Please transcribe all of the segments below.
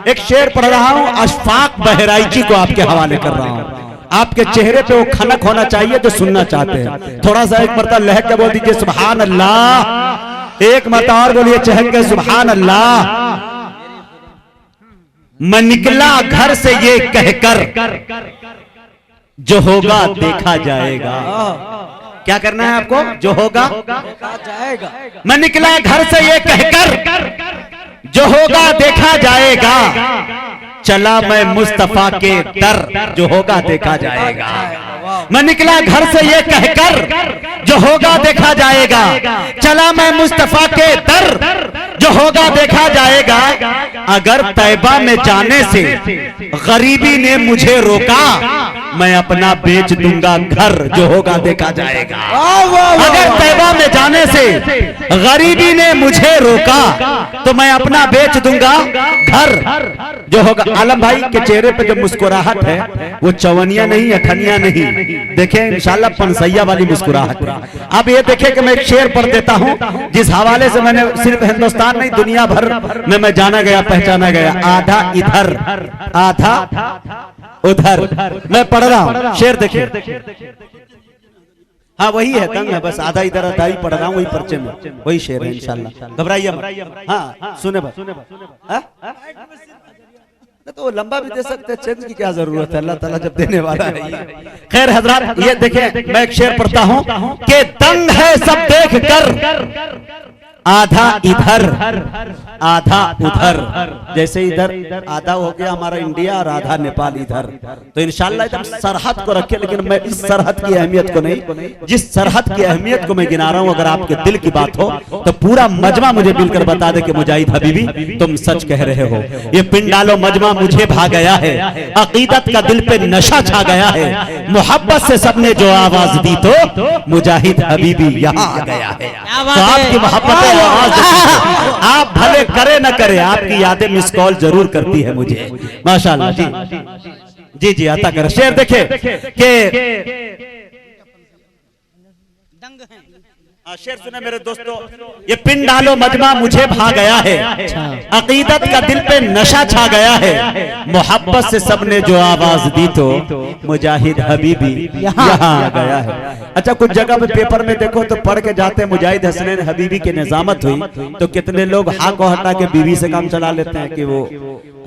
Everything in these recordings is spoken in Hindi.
एक शेर पढ़ रहा हूँ, अशफाक बहराइची को आपके हवाले कर रहा हूँ। आपके चेहरे पे वो खनक होना चाहिए जो सुनना चाहते हैं। थोड़ा सा एक मरतबा लहक के बोल दीजिए सुभान अल्लाह। एक मरतबा और बोलिए चहक के सुभान अल्लाह। मैं निकला घर से ये कहकर जो होगा देखा जाएगा। क्या करना है आपको? जो होगा देखा जाएगा। मैं निकला घर से ये कहकर जो होगा देखा जाएगा। चला मैं मुस्तफा के दर जो होगा देखा जाएगा। मैं निकला घर से ये कहकर जो होगा देखा जाएगा। चला मैं मुस्तफा के दर जो होगा देखा जाएगा। अगर तैबा में जाने से गरीबी ने मुझे रोका, मैं अपना बेच दूंगा घर जो होगा देखा जाएगा। अगर तैबा में जाने से गरीबी ने मुझे रोका, तो मैं अपना बेच दूंगा घर जो होगा। आलम भाई के चेहरे पे जो मुस्कुराहट है वो चवनिया नहीं, अठनिया नहीं, देखें इंशाल्लाह पनसैया वाली मुस्कुराहट है। अब ये देखें कि मैं एक शेर पढ़ देता हूं जिस हवाले से मैंने सिर्फ हिंदुस्तान नहीं दुनिया भर में मैं जाना गया, पहचाना गया। आधा इधर आधा उधर। मैं पढ़ रहा हूं, शेर देखिए। हाँ वही है, तंग है, बस आधा इधर आधा ही पढ़ रहा हूँ, वही पर्चे में वही शेर है इंशाल्लाह, घबराइए मत। हाँ सुने बस। तो वो लंबा भी दे सकते हैं, चेंज की क्या जरूरत है, अल्लाह ताला जब देने वाला है। खैर हजरात ये देखें, मैं एक शेर पढ़ता हूं कि दंग है सब देख कर आधा इधर आधा उधर। जैसे इधर आधा हो गया हमारा इंडिया और आधा नेपाल इधर, तो इंशाल्लाह एकदम सरहद को रखे। लेकिन मैं इस सरहद की अहमियत को नहीं, जिस सरहद की अहमियत को मैं गिना रहा हूं, अगर आपके दिल की बात हो तो पूरा मजमा मुझे मिलकर बता दे कि मुजाहिद हबीबी तुम सच कह रहे हो। ये पिंड डालो मजमा मुझे भा गया है, अकीदत का दिल पे नशा छा गया है। मोहब्बत से सबने जो आवाज दी तो मुजाहिद हबीबी यहाँ आ गया है। तो आपकी मोहब्बत आप भले करे न करे, आपकी यादें मिस कॉल जरूर करती है मुझे। माशाल्लाह जी जी जी आता कर। शेर देखे के शेर सुने मेरे दोस्तों, ये पिंड डालो मजमा मुझे भा गया है, अकीदत का दिल पे नशा छा गया है। मोहब्बत से सबने जो आवाज दी तो मुजाहिद हबीबी यहाँ आ गया है। अच्छा कुछ जगह पे पेपर में देखो तो पढ़ के जाते हैं मुजाहिद हसनैन हबीबी की निजामत हुई, तो कितने लोग हाँ को हटा के बीवी से काम चला लेते हैं कि वो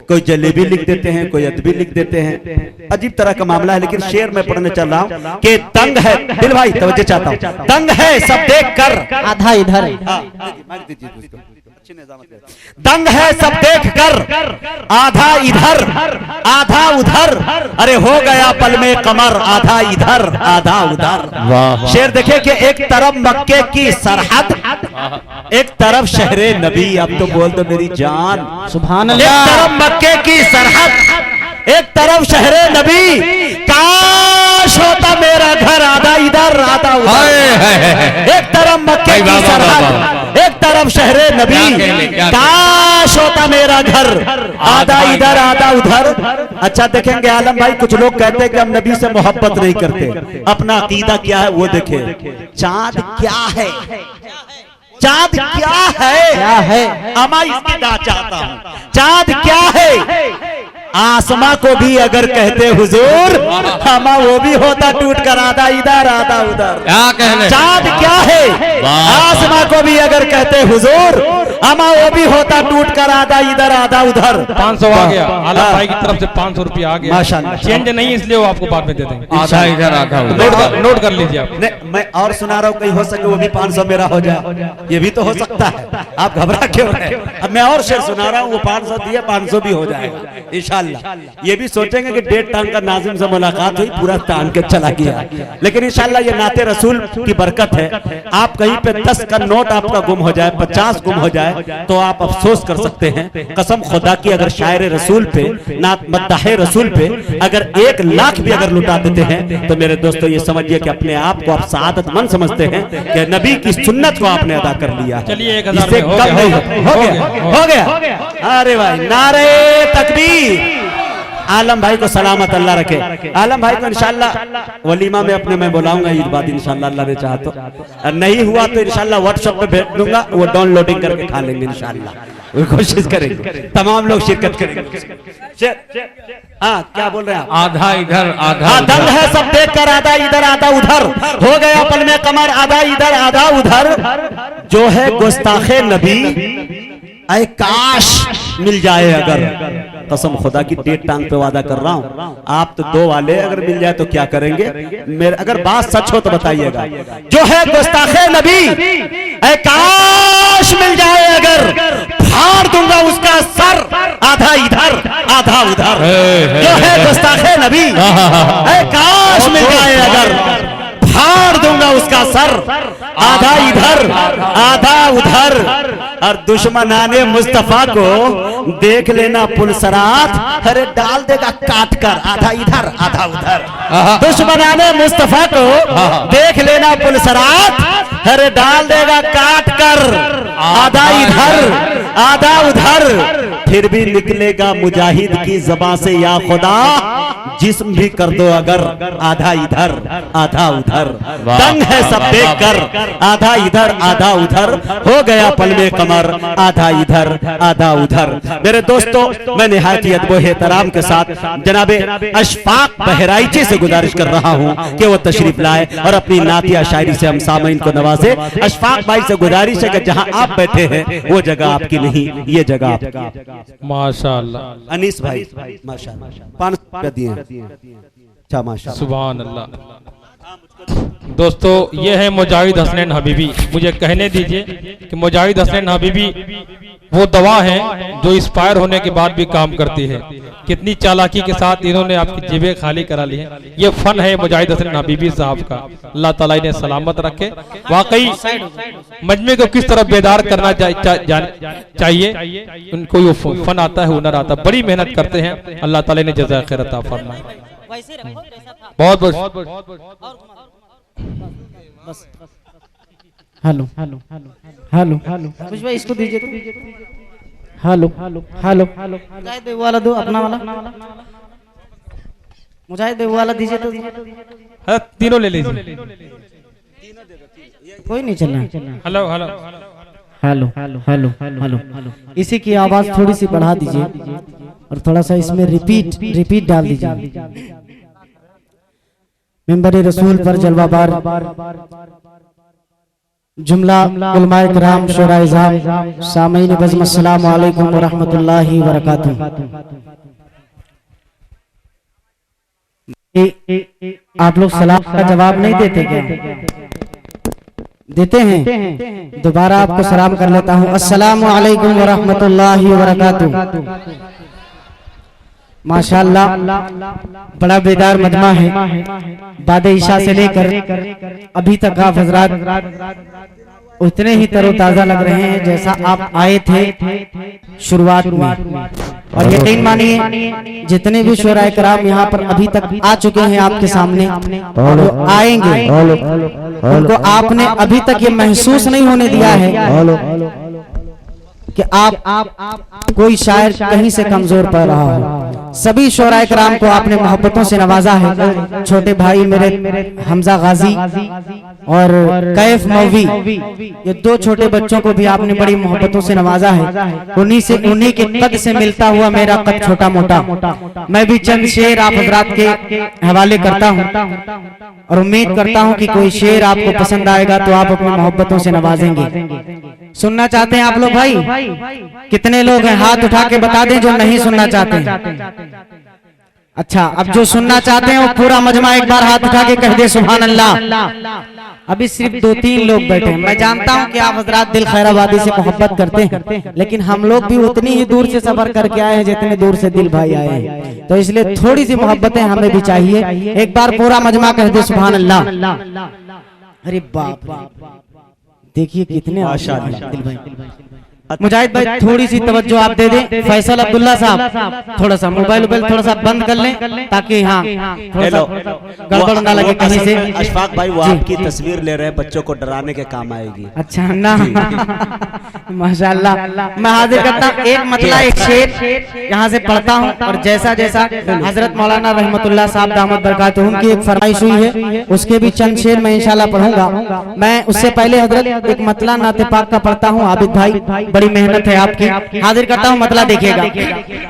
कोई जलेबी लिख देते हैं, कोई अदबी लिख देते हैं, अजीब तरह का मामला है। लेकिन शेर में पढ़ने चल रहा हूँ कि तंग है दिल भाई, तवज्जो चाहता हूँ, तंग है सब देख कर आधा इधर, दंग है सब देख कर आधा इधर आधा उधर। अरे हो गया पल में कमर आधा इधर आधा उधर। शेर देखे कि एक तरफ मक्के की सरहद, एक तरफ शहरे नबी। अब तो बोल दो मेरी जान सुभान अल्लाह। एक तरफ मक्के की सरहद, एक तरफ शहरे नबी। काश होता मेरा घर आधा इधर आधा उधर। एक तरफ मक्के की सरहद, एक तरफ शहरे नबी। काश होता मेरा घर आधा इधर आधा उधर। अच्छा देखेंगे आलम भाई, कुछ लोग कहते हैं कि हम नबी से मोहब्बत नहीं करते, अपना अकीदा क्या है वो देखे। चांद क्या है, चांद क्या है, अमा इसकी दाद चाहता हूं। चांद क्या है, आसमां को भी अगर कहते हुजूर, हमा वो भी होता टूट कर आधा इधर आधा उधर। क्या कहने, चांद क्या है, आसमां को भी अगर कहते हुजूर, हमा वो भी होता टूट कर आधा इधर आधा उधर। 500 आ गया आलम भाई की तरफ से, 500 रुपया आ गया माशाल्लाह। चेंज नहीं इसलिए वो आपको बाद में दे देंगे, आधा इधर आधा उधर। नोट कर लीजिए आप। मैं और सुना रहा हूँ, कहीं हो सके वो भी 500 मेरा हो जाए, ये भी तो हो सकता है, आप घबरा क्यों रहे। अब मैं और शेर सुना रहा हूँ, वो 500 दिया 500 भी हो जाएगा इंशाल्लाह। ये भी सोचेंगे कि डेढ़ टांग का नाजिम से मुलाकात हुई, पूरा टांग के चला गया। लेकिन इंशाल्लाह ये नाते रसूल की बरकत है। आप कहीं पे 10 का नोट आपका गुम हो जाए, 50 गुम हो जाए, तो आप अफसोस कर सकते हैं। कसम खुदा की, अगर शायर रसूल पे नात मद्दाहे रसूल पे अगर 1 लाख भी अगर लुटा देते हैं, तो मेरे दोस्तों ये समझिए कि अपने आप को आप सादतमंद समझते हैं कि नबी की सुन्नत को आपने अदा कर लिया। चलिए 1000 इससे कम नहीं हो गया। अरे भाई नारे तकबीर। आलम भाई को सलामत अल्लाह रखे। आलम भाई को इंशाल्लाह वलीमा में अपने मैं बुलाऊंगा ईद बाद इंशाल्लाह, अल्लाह ने चाहा तो। नहीं हुआ तो इंशाल्लाह व्हाट्सएप पे भेज दूंगा, वो डाउनलोडिंग करके खा लेंगे इंशाल्लाह। कोशिश करेंगे, तमाम लोग शिरकत करेंगे। हाँ, क्या बोल रहे हैं आप? आधा इधर आधा दल है सब देखकर, आधा इधर आधा उधर, हो गया पल में कमर, आधा इधर आधा उधर। जो है गुस्ताखे नबी, ऐ काश मिल जाए अगर, कसम खुदा की डेट टांग पे वादा कर रहा हूं, आप तो दो वाले, अगर मिल जाए तो क्या करेंगे? मेरे अगर बात सच हो तो बताइएगा। जो है गुस्ताखे नबी, ऐ काश मिल जाए अगर, फाड़ दूंगा उसका सर, आधा इधर आधा उधर। जो है गुस्ताखे नबी, ऐ काश मिल जाए अगर, फाड़ दूंगा उसका सर, आधा इधर आधा उधर। और दुश्मनाने मुस्तफा को देख लेना पुलसरात, अरे डाल देगा काट कर, आधा इधर आधा उधर। दुश्मनाने मुस्तफा को देख लेना पुलसरात, अरे डाल देगा काट कर, आधा इधर आधा उधर। फिर भी निकलेगा मुजाहिद की ज़बान से या खुदा, जिस्म भी कर दो अगर, आधा इधर आधा उधर। तंग है सब देखकर, आधा इधर आधा उधर, हो गया पल में कमर, आधा इधर आधा उधर। मेरे दोस्तों, मैं निहायत अदब एहतराम के साथ जनाबे अशफाक बहराइची से गुजारिश कर रहा हूं कि वो तशरीफ लाए और अपनी नातिया शायरी से हम सामईन को नवाजे। अशफाक भाई से गुजारिश है कि जहां आप बैठे हैं वो जगह आपकी नहीं, ये जगह आपकी। माशाअल्लाह। अनीस भाई माशाअल्लाह 500 दिए, अच्छा माशाअल्लाह, सुभान अल्लाह। दोस्तों, ये है मुजाहिद हसनैन हबीबी। मुझे कहने दीजिए कि मुजाहिद हसनैन हबीबी वो दवा है जो इंस्पायर होने के बाद भी काम करती है। कितनी चालाकी के साथ इन्होंने आपकी जेबें खाली करा ली है। ये फन है मुजाहिद हसनैन हबीबी साहब का, अल्लाह ताला इन्हें सलामत रखे। वाकई मजमे को किस तरह बेदार करना चाहिए, उनको ये फन आता है, हुनर आता है, बड़ी मेहनत करते हैं। अल्लाह ताला इन्हें जज़ा खैर अता फरमाए। बहुत बहुत हेलो हेलो हेलो हेलो कुछ भाई इसको दीजिए तो। हेलो हेलो हेलो मुजाहिद बेबू वाला दो, अपना वाला मुजाहिद बेबू वाला दीजिए तो। तीनों ले लीजिए, कोई नहीं चलना। Hello hello hello hello hello hello, इसी की आवाज थोड़ी सी बढ़ा दीजिए और थोड़ा सा इसमें रिपीट डाल दीजिए। मिंबर रसूल पर जलवाबार जुमला उलमाए किराम, शुराए इज़ाम, सामीन बज़्म, अस्सलामु अलैकुम व रहमतुल्लाहि व बरकातुहू। आप लोग सलाम का जवाब नहीं देते क्या? देते हैं? दोबारा आपको सलाम कर लेता हूँ, अस्सलामु अलैकुम व रहमतुल्लाहि व बरकातुहू। माशाअल्लाह, बड़ा बेदार मजमा है। बाद ईशा से लेकर अभी तक आप हजरात उतने ही तरोताजा लग रहे हैं जैसा आप आए थे शुरुआत में। और यकीन मानिए, जितने भी शुराए किराम यहाँ पर अभी तक आ चुके हैं आपके सामने और वो आएंगे, उनको आपने अभी तक ये महसूस नहीं होने दिया है कि आप कोई शायर कहीं से कमजोर पड़ रहा हो। सभी शोराए किराम को आपने मोहब्बतों से नवाजा है। छोटे भाई मेरे हमजा गाजी और कैफ मौवी, ये दो छोटे बच्चों को भी आपने बड़ी मोहब्बतों से नवाजा है। उन्हीं के कद से मिलता हुआ मेरा कद छोटा मोटा। मैं भी चंद शेर आप हजरात के हवाले करता हूँ और उम्मीद करता हूँ कि कोई शेर आपको पसंद आएगा तो आप अपनी मोहब्बतों से नवाजेंगे। सुनना चाहते हैं आप लोग भाई? कितने लोग हैं? हाथ उठा के बता दें जो नहीं सुनना चाहते हैं। अच्छा, अब जो सुनना चाहते हैं वो पूरा मजमा एक बार हाथ उठा के कह दे सुभान अल्लाह। अभी सिर्फ 2-3 लोग बैठे हैं। मैं जानता हूं कि आप हजरात दिल खैराबादी से मोहब्बत करते हैं, लेकिन हम लोग भी उतनी ही दूर से सफर करके आए हैं जितने दूर से दिल भाई आए हैं, तो इसलिए थोड़ी सी मोहब्बतें हमें भी चाहिए। एक बार पूरा मजमा कह दे सुभान अल्लाह। अरे बाप, देखिए कितने माशाअल्लाह दिल भाई। मुजाहिद भाई थोड़ी सी तवज्जो आप दे दें। फैसल अब्दुल्ला साहब थोड़ा सा मोबाइल थोड़ा सा बंद कर लें ताकि हाँ गड़बड़ ना लगे कहीं से। अशफाक भाई वो आपकी तस्वीर ले रहे हैं, बच्चों को डराने के काम आएगी। अच्छा ना माशाअल्लाह, मैं हाजिर करता हूँ एक मतला एक शेर यहाँ से पढ़ता हूँ और जैसा जैसा हजरत मौलाना रहमतुल्लाह साहब दामत बरकातुहू की एक फरमाइश हुई है उसके भी चंद शेर मैं इंशाल्लाह पढ़ूंगा। मैं उससे पहले हजरत एक मतला नाते पाक का पढ़ता हूँ। आबिद भाई बड़ी मेहनत है आपकी। हाजिर करता हूँ, मतला देखिएगा।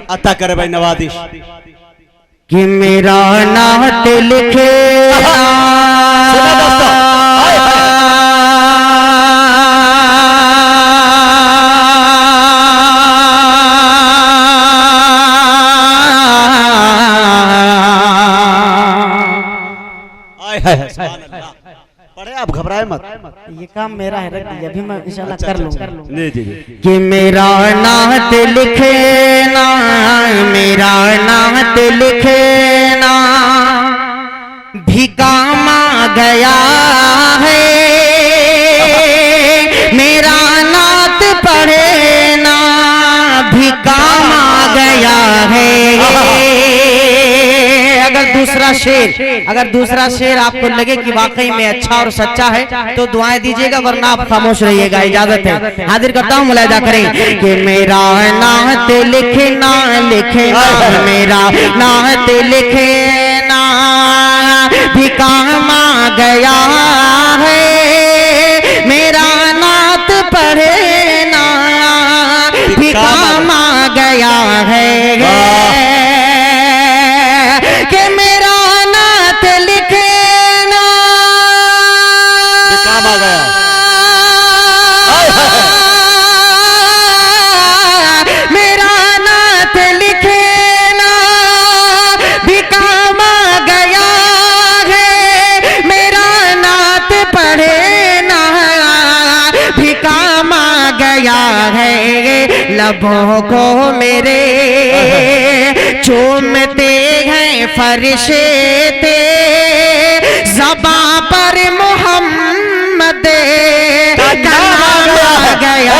अता करे भाई नवादिश कि मेरा नात लिखे पढ़े, आप घबराए मत, ये काम मेरा है, रख दीजिए, अभी मैं इंशाल्लाह कर लूंगा। जी जी जी। कि मेरा नात लिखे ना, मेरा नात लिखे ना, भिकामा गया है, मेरा नात पढ़े ना, भिकामा गया है। अगर दूसरा शेर आपको लगे कि वाकई में अच्छा और सच्चा है तो दुआएं दीजिएगा, वरना आप खामोश रहिएगा, इजाजत है। हाजिर करता हूँ, मुलाहिजा करें कि मेरा नात लिखे ना, लिखे ना, मेरा नात लिखे ना, भिकामा गया है, मेरा नात पढ़े ना, भिकामा गया है। कि मेरा नात लिखे ना, काम आ गया, मेरा नात लिखे ना, भिकामा गया है, मेरा नात पढ़े ना, भिकामा गया है। लबों को मेरे चूमते हैं फरिश्ते, ज़बां पर मोहम्मद का नाम आ गया।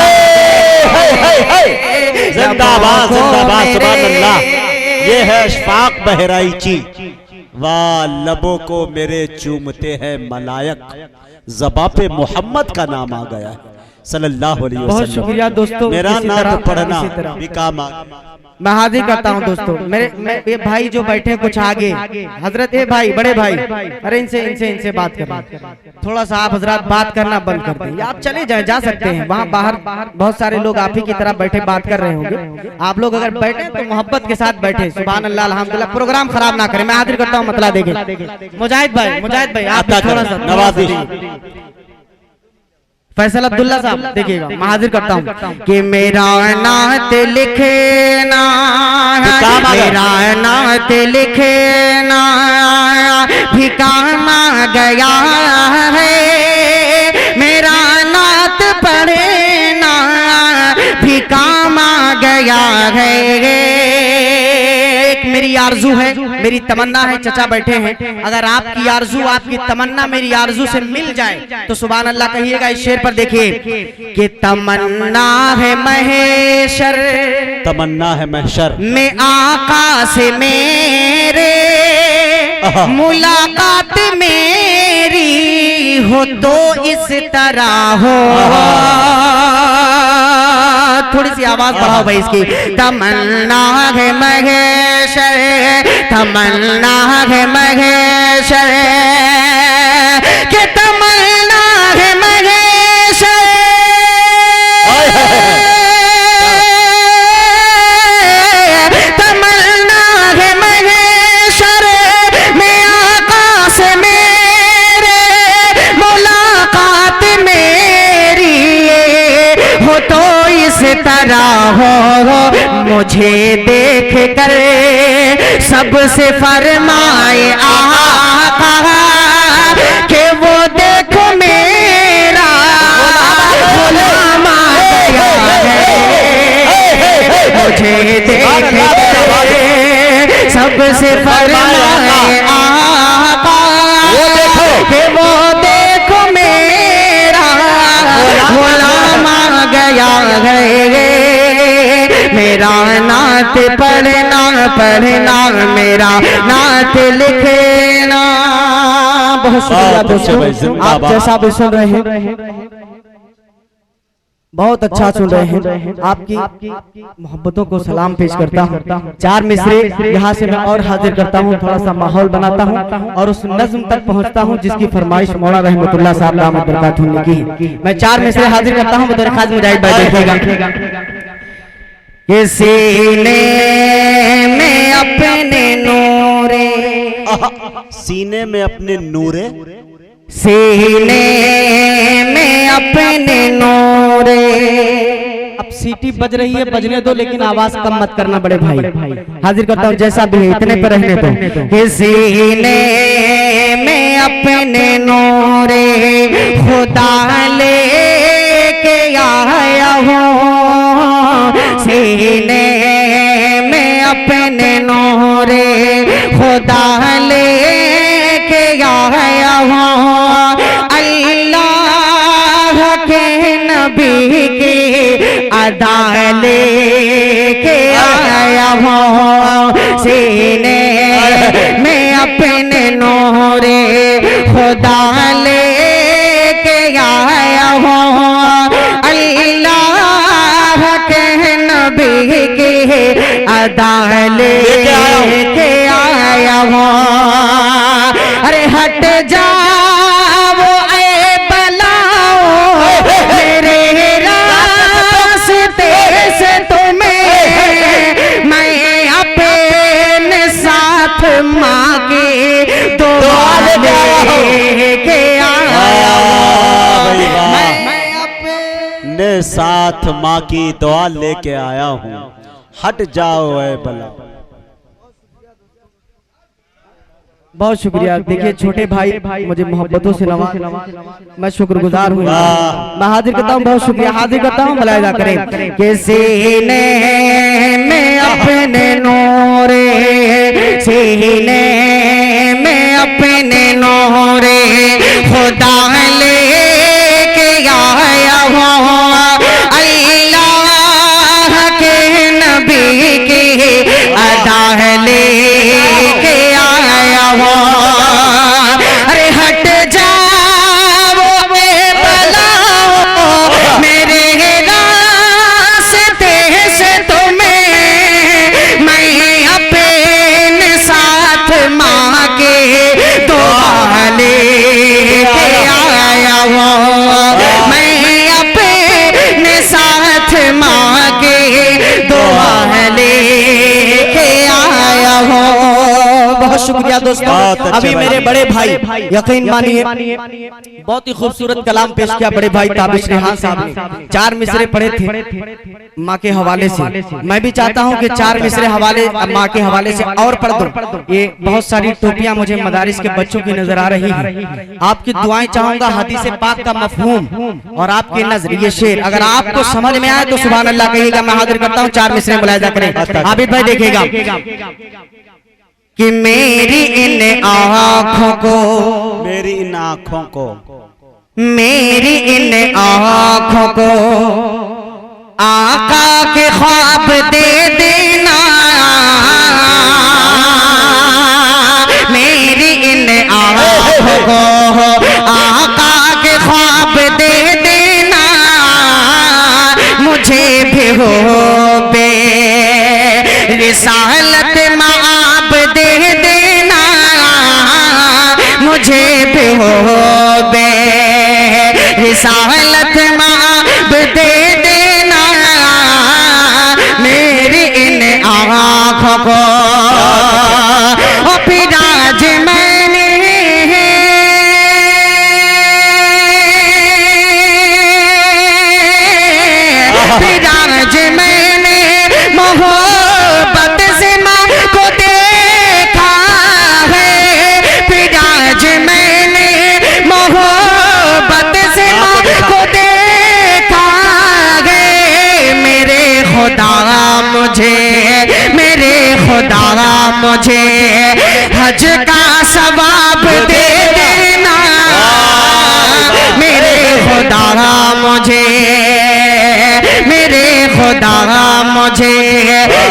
जिंदाबाद जिंदाबाद, सुभान अल्लाह। ये है अशफाक बहराइची। वाह, लबों को मेरे चूमते हैं मलायक, ज़बां पे मोहम्मद का नाम आ गया सल्लल्लाहु अलैहि वसल्लम। बहुत शुक्रिया दोस्तों, मेरा इसी नाम तरह, पढ़ना इसी तरह। भी काम आ। मैं हाजिर करता हूं दोस्तों, ये भाई जो बैठे हैं कुछ आगे, हजरत है भाई, बड़े भाई, अरे इनसे बात करें थोड़ा सा। आप हजरत बात करना बंद कर दें, आप चले जाए, जा सकते हैं, वहाँ बाहर बहुत सारे लोग आप ही की तरह बैठे बात कर रहे होंगे। आप लोग अगर बैठे तो मोहब्बत के साथ बैठे, सुभान अल्लाह अल्हम्दुलिल्लाह, प्रोग्राम खराब ना करें। मैं हाजिर करता हूँ, मतला देखें। मुजाहिद भाई आप थोड़ा सा नवाजिश। फैसल अब्दुल्ला साहब देखिएगा, मैं हाजिर करता हूँ कि मेरा नात लिखे ना, मेरा नात लिखे ना, भिकामा गया है, मेरा नात पढ़े ना, भिकामा गया है। मेरी आरजू है, मेरी तमन्ना है, चचा बैठे हैं, अगर आपकी आरजू, आपकी तमन्ना मेरी आरजू से मिल जाए तो सुभान अल्लाह कहिएगा। इस शेर पर देखिए कि तमन्ना है महेशर, तमन्ना है महशर में आका से मेरे, मुलाकात मेरी हो तो इस तरह हो। थोड़ी सी आवाज बढ़ाओ भाई इसकी। तमन्ना है महेशर, तमन्ना है महेशर, के तमन्ना है महेशर, तमन्ना है महेशर, में आकाश मेरे, मुलाकात मेरी हो तो इस तरह हो। मुझे देख कर सबसे फरमाए आका कि वो देखो मेरा गुलाम आ गया है। मुझे देख कर सबसे फरमाए आका कि वो देखो मेरा गुलाम आ गया है। मेरा नात पढ़ना, मेरा नात लिखना। बहुत शुक्रिया दोस्तों, आप जैसा भी सुन रहे हैं। बहुत अच्छा सुन रहे हैं। आपकी मोहब्बतों को सलाम पेश करता हूँ। चार मिसरे यहाँ से मैं और हाजिर करता हूँ, थोड़ा सा माहौल बनाता हूँ और उस नज्म तक पहुँचता हूँ जिसकी फरमाइश मौला रहमतुल्लाह साहब दामद बरकातहू ने की। मैं चार मिसरे हाजिर करता हूँ, बतौर खास मुजाहिद भाई देखिएगा। ये सीने में अपने नूरे, सीने में अपने नूरे, सीने में अपने नूरे। अब सीटी बज रही है, बजने दो, लेकिन आवाज कम मत करना बड़े भाई। हाजिर करता हूँ, जैसा भी है इतने पर रहने दो। कि सीने में अपने नूरे खुदा ले के आया हूँ, सीने में अपने नूरे खुदा ले के आया हूँ। अल्लाह के नबी की अदा लेके आया हूँ, सीने में अपने नूरे खुदा लेके आया हूँ। अल्लाह के नबी की अदा लेके आया हूँ। अरे हट जा मांगे तो लेके आया, मैं अपने साथ माँ की दुआ लेके आया हूँ, हट जाओ ऐ बला। बहुत शुक्रिया। देखिए छोटे भाई मुझे मोहब्बतों से नवाज, मैं शुक्रगुजार हूँ। मैं हाजिर करता हूँ, बहुत शुक्रिया। हाजिर करता हूँ, मुलाहिजा करें कि सीने में अपने नूरे, सीने में अपने नूरे खुदा लेके आया हूँ। अल्लाह के नबी की अदा लेके आया हूँ। अरे हट जाओ बलाओ मेरे रास्ते से तुम्हें, मैं अपने साथ माँ के दुआ लेके आया हूँ। मैं अपने साथ माँ के दुआ लेके आया हूँ। बहुत शुक्रिया दोस्तों। अभी मेरे बड़े भाई यकीन मानिए बहुत ही खूबसूरत कलाम पेश किया बड़े भाई ताबिश रेहान साहब ने। चार मिसरे पढ़े थे माँ के हवाले से। मैं भी चाहता हूँ कि चार मिसरे हवाले माँ के हवाले से और पढ़ दूं। ये बहुत सारी टोपियां मुझे मदारिस के बच्चों की नजर आ रही हैं। आपकी दुआएं चाहूंगा, हदीस पाक का मफहूम और आपकी नजर, ये शेर अगर आपको समझ में आए तो सुभान अल्लाह कहिएगा। मैं हाजिर करता हूँ, चार मिसरे मुलाहिजा करें। आबिद भाई देखिएगा कि मेरी इन आँखों को, मेरी इन आँखों को, मेरी इन आँखों को आका के ख्वाब दे देना, मेरी इन आँखों को आका के ख्वाब दे देना, मुझे भी हो बे रिसालत माब दे देना, मुझे भी हो बे रिसालत माब दे देना, मेरी इन आँखों को पिराज मैंने पिराज मैंने मोहब्बत से माँ को देखा है, पिराज मैंने मोहब्बत से माँ को देखा है, मेरे खुदा मुझे हज का सवाब दे देना, मेरे खुदा मुझे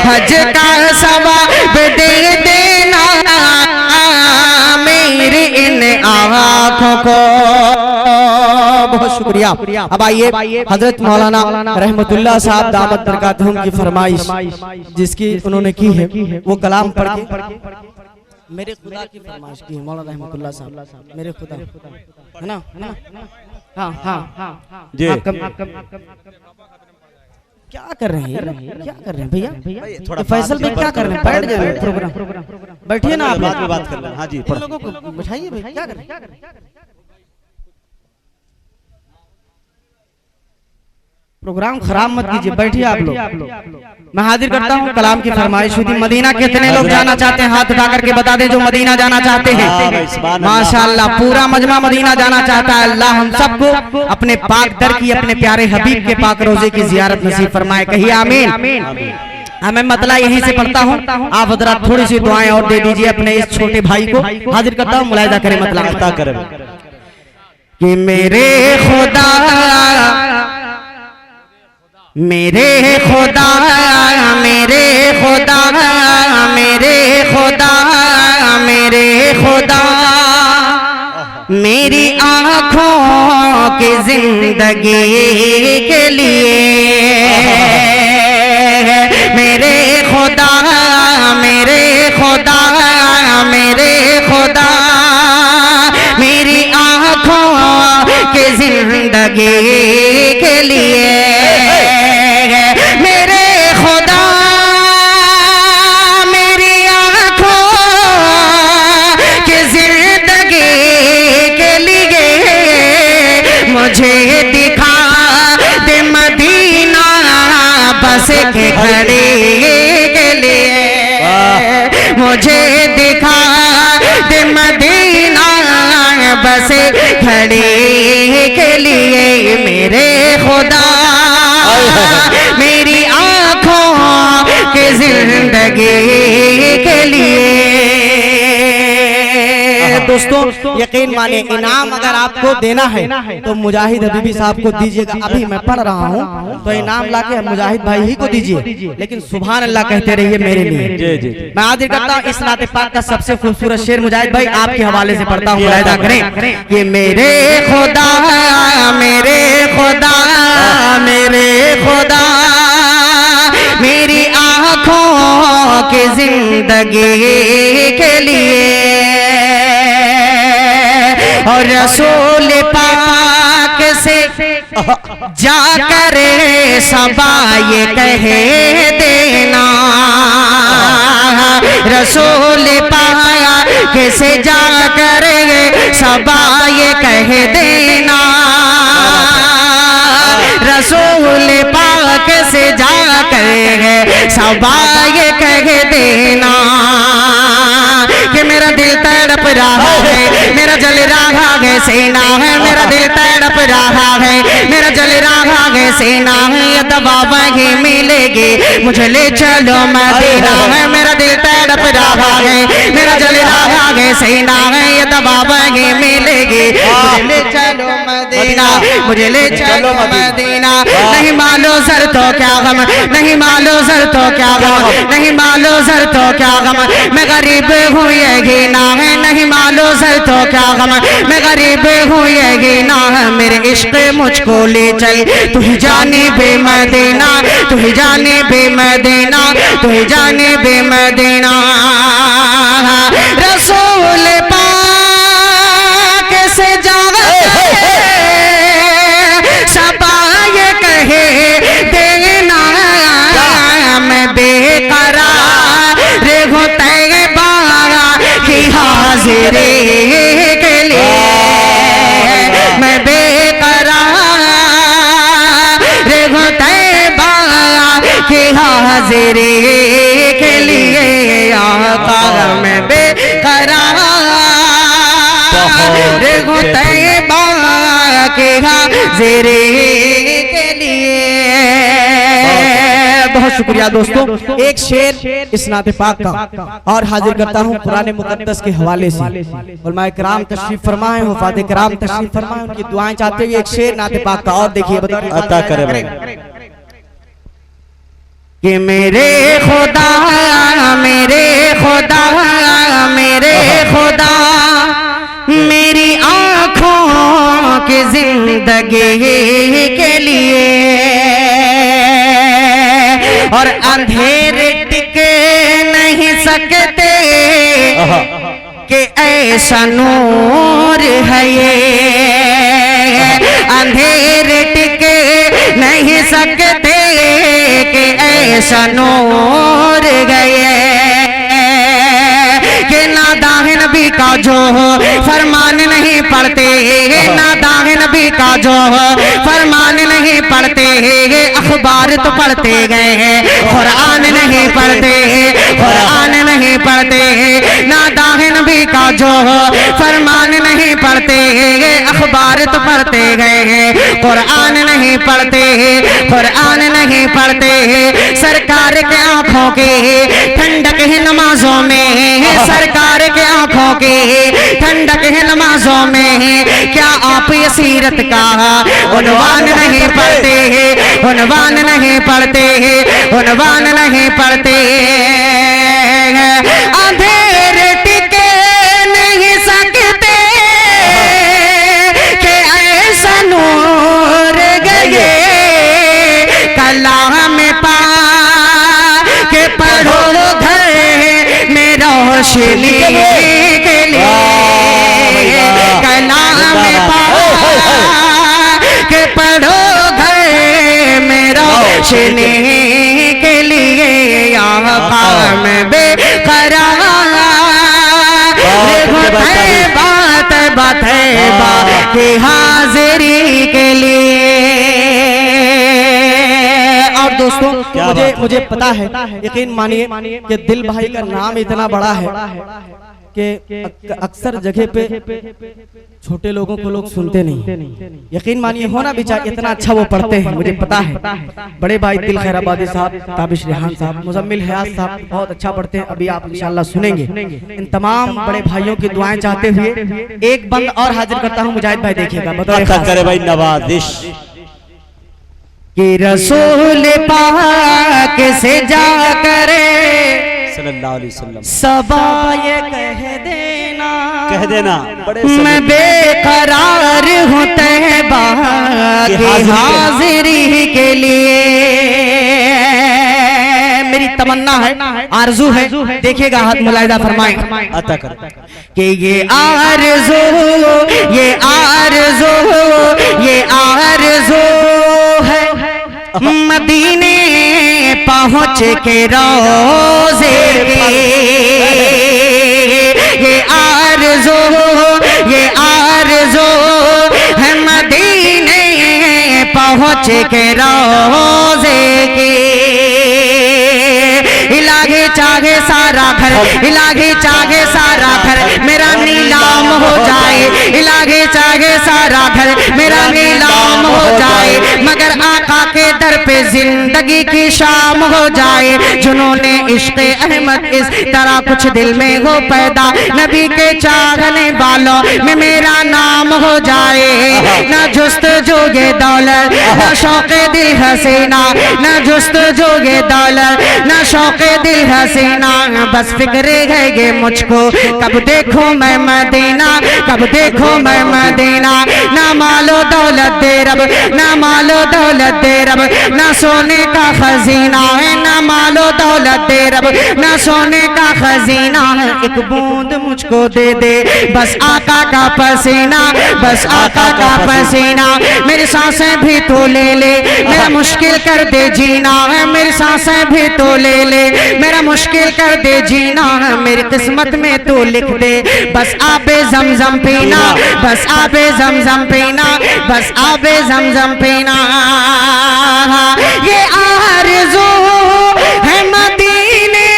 हज का सवाब दे देना, मेरी इन आँखों को। बहुत शुक्रिया। अब आइए हजरत मौलाना रहमतुल्लाह साहब दामत बरकातहुम की फरमाइश जिसकी उन्होंने की है वो कलाम पढ़ के मेरे खुदा की फरमाइश की है। मौलाना रहमतुल्लाह साहब मेरे खुदा है ना, हाँ हाँ जी। क्या कर रहे हैं, क्या कर रहे हैं भैया? थोड़ा फैसल में क्या कर रहे हैं? बैठ जाइए, प्रोग्राम बैठिए ना, आप बाद में बात कर लें। हाँ जी, इन लोगों को बैठाइए भाई, क्या कर रहे हैं? प्रोग्राम खराब मत कीजिए, बैठिए आप लोग। मैं हाजिर करता हूँ कलाम की फरमाइश हुई थी। मदीना कितने लोग जाना चाहते हैं? हाथ उठा करके बता दें जो मदीना जाना चाहते हैं। माशाअल्लाह पूरा मजमा मदीना जाना चाहता है। अल्लाह हम सबको अपने पाक दर की, अपने प्यारे हबीब के पाक रोजे की जियारत नसीब फरमाए। कहिए आमीन। मैं मतला यहीं से पढ़ता हूँ, आप हजरात थोड़ी सी दुआएं और दे दीजिए अपने इस छोटे भाई को। हाजिर करता हूँ, मुलाहिजा करें मतला अता करें कि मेरे खुदा मेरे खुदा मेरे खुदा मेरे खुदा मेरे खुदा मेरी आँखों की जिंदगी के लिए मेरे खुदा मेरे खुदा मेरे खुदा मेरी आँखों की जिंदगी के लिए मेरे खुदा मेरी आँखों की जिंदगी के लिए मुझे दिखा दे मदीना बस के घड़ी के लिए मुझे दिखा दे मदीना बस घड़ी के लिए मेरे खुदा मेरी आँखों के जिंदगी के लिए। दोस्तों यकीन माने इनाम अगर आपको देना है तो मुजाहिद हबीबी साहब को दीजिएगा। अभी मैं पढ़ रहा हूँ तो इनाम लाके मुजाहिद भाई ही को दीजिए, लेकिन सुभान अल्लाह कहते रहिए मेरे लिए। मैं हाजिर करता हूँ इस नाते पाक का सबसे खूबसूरत शेर मुजाहिद भाई आपके हवाले से पढ़ता हूँ, मुलाहिजा करें कि मेरे खुदा मेरे खुदा मेरे खुदा मेरी आँखों की जिंदगी के लिए और रसूल पाक से जाकर सबा ये कह देना रसूल पाक से जाकर सबा ये कह देना रसूल पाक से जाकर सबा ये कह देना कि मेरा दिल तड़प रहा है, मेरा जल रहा है सीना है, मेरा दिल तड़प रहा है, मेरा जल रहा है सीना है, ये दवा वहीं मिलेगी मुझे ले चलो मदीना है, मेरा दिल तड़प रहा है, मेरा जल रहा है सीना है, ये दवा वहीं मिलेगी मुझे ले चलो मदीना, मुझे ले चलो मदीना। नहीं मालो सर तो क्या गम, नहीं मालो सर तो क्या गम, नहीं मालो सर तो क्या गम, मैं गरीब हूँ ये गिना है, नहीं मालो सर तो क्या गम, मैं गरीब हूँ ये गिना है, मेरे इश्क मुझको ले चल तू ही जाने बे मदीना, तू ही जाने बे मदीना, तू ही जाने बे मदीना। रसूल पाक से जावे सबा ये कहे देना मैं बेकरार हूँ तैयबा की हाजिरी के लिए, मैं बेकरार हूँ तैयबा की हाजिरी के लिए आका मैं बेकरार हूँ तैयबा की हाजिरी के लिए। बहुत शुक्रिया दोस्तों। एक शेर इस नाते पाक का और हाजिर करता हूँ कुरान मुकद्दस के हवाले से। उलमाए किराम तशरीफ फरमाए, हुफ़ाज़े किराम तशरीफ फरमाए, उनकी दुआएं चाहते हुए एक शेर नाते पाक का और देखिए अता करें कि मेरे खुदा मेरे खुदा मेरे खुदा मेरी आँखों की जिंदगी जिंदगी के लिए, और अंधेरे टिक नहीं सकते कि ऐसा नूर है ये, अंधेरे टिक नहीं सकते कि ऐसा नूर गए, कि नादाहिन नबी का जो फरमान नहीं पढ़ते, नादाहिन नबी का जो फरमान नहीं पढ़ते, अखबार तो पढ़ते गए हैं, कुरान नहीं पढ़ते, कुरान नहीं पढ़ते, नादाहिन नबी का जो फरमान नहीं पढ़ते, अखबार तो पढ़ते गए हैं, कुरान नहीं पढ़ते, कुरान नहीं पढ़ते, सरकार के आंखों के ठंडक है नमाजों में, सरकार के आंखों के ठंडक है नमाजों में, क्या आप ये सीरत का उन्वान नहीं पढ़ते, उन्वान नहीं पढ़ते, उन्वान नहीं पढ़ते, अंधेरे टिके नहीं सकते कि ऐसा नूर गए, कलाम पा के पढ़ो घर में रोशनी के लिए, कलाम पा के पढ़ो घर में रोशनी के लिए, यहाँ काम बेकरार बात बात है बात की हाजिरी के लिए। और दोस्तों मुझे पता है, यकीन मानिए कि दिल भाई का नाम इतना बड़ा है कि अक्सर जगह पे छोटे लोगों को लोग सुनते नहीं, यकीन मानिए होना भी चाहिए, इतना अच्छा वो पढ़ते हैं, मुझे पता है। बड़े भाई दिल खैराबादी साहब, ताबिश रेहान साहब, मुजम्मिल हयात साहब बहुत अच्छा पढ़ते हैं, अभी आप इंशाल्लाह सुनेंगे। इन तमाम बड़े भाइयों की दुआएं चाहते हुए एक बंद और हाजिर करता हूँ, मुजाहिद भाई देखिएगा, बताइए भाई नवाजिश कि रसूल पाक से जा करे सल्लल्लाहु अलैहि वसल्लम सबा ये कह देना बड़े मैं बेकरार हूँ तैबा की हाजिरी के लिए, मेरी तमन्ना है, आरजू है, देखिएगा हाथ मुलाहिदा फरमाएं अता कर कि ये आरज़ू, ये आरज़ू, ये आरज़ू है मदीने पहुँच के रोज़े की, ये आरज़ू, ये आरज़ू है मदीने पहुँच के रोज़े की, इलाही चाहे सारा घर, इलाही चाहे सारा घर मेरा नीलाम हो जाए, इलाही चाहे सारा घर मेरा नीलाम हो जाए, मगर आका के दर पे जिंदगी की शाम हो जाए, जिन्होंने इश्क़े अहमद इस तरह कुछ दिल में हो पैदा, नबी के चाहने वालों में मेरा नाम हो जाए, न जुस्तजू ये दौलत न शौक़े दिल हसीना, न जुस्तजू ये दौलत न शौक़े दिल हसीना, बस फिक्र है ये मुझको कब देखूं मैं मदीना, कब देखूं मैं मदीना, ना मालो दौलत दे रब, ना मालो दौलत दे रब, ना सोने का खजीना है, ना मालो दौलत दे रब, ना सोने का खजीना है, एक बूंद मुझको दे दे बस आका का पसीना, बस आका का पसीना, मेरी सांसें भी तो ले ले, मेरा मुश्किल कर दे जीना है, मेरी सांसें भी तो ले ले, मेरा मुश्किल कर दे जीना है, मेरी किस्मत में तू लिख दे बस आबे ज़मज़म पीना, बस आबे ज़मज़म पीना, बस आबे ज़मज़म पीना, ये आरज़ू है मदीने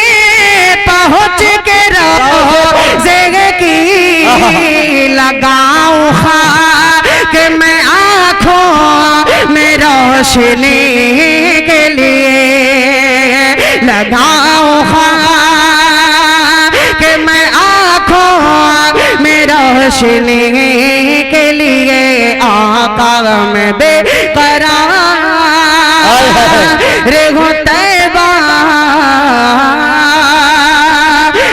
पहुँच के रोज़े की, लगाऊं खाक मैं आँखों में रोशनी के लिए, लगाऊं खाक मैं आँखों में रोशनी के लिए, आका में बेकरार रहूं तैबा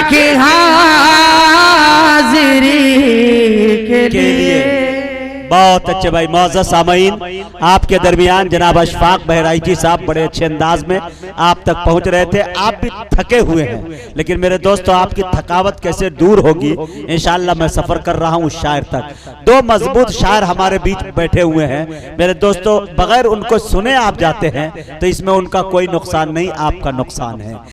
की हाजिरी के लिए। बहुत अच्छे भाई मौजूद सामीन, आपके दरमियान जनाब अशफाक बहराइची साहब बड़े अच्छे अंदाज में आप तक पहुंच रहे थे। आप भी थके हुए हैं, लेकिन मेरे दोस्तों आपकी थकावट कैसे दूर होगी, इंशाअल्लाह मैं सफर कर रहा हूं उस शायर तक। दो मजबूत शायर हमारे बीच बैठे हुए हैं मेरे दोस्तों, बगैर उनको सुने आप जाते हैं तो इसमें उनका कोई नुकसान नहीं, आपका नुकसान है।